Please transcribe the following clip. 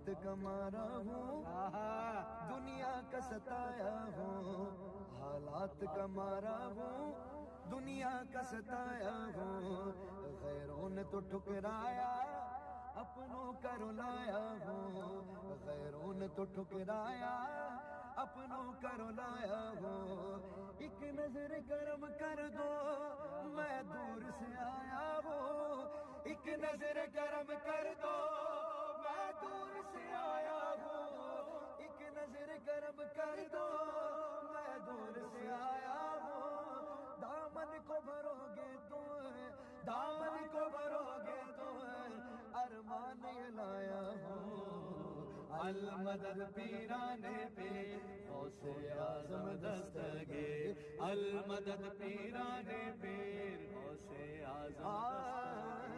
حالات کا مارا ہوں، دنیا کا ستایا ہوں، حالات کا مارا ہوں، دنیا کا ستایا ہوں، غیروں نے تو ٹھکرایا اپنوں کا رلایا ہوں، غیروں نے تو ٹھکرایا اپنوں کا رلایا ہوں، ایک نظر کرم کر دو میں دور سے آیا ہوں، ایک نظر کرم کر دو میں دور سے آیا ہوں، ایک نظر کرم کر دو میں دور سے آیا ہوں، دامن کو بھرو گے تو دامن کو بھرو گے تو ارمان یہ لایا ہوں، المدد پیرانے پہ غوث اعظم دستگیر، المدد پیرانے پہ غوث اعظم دستگیر۔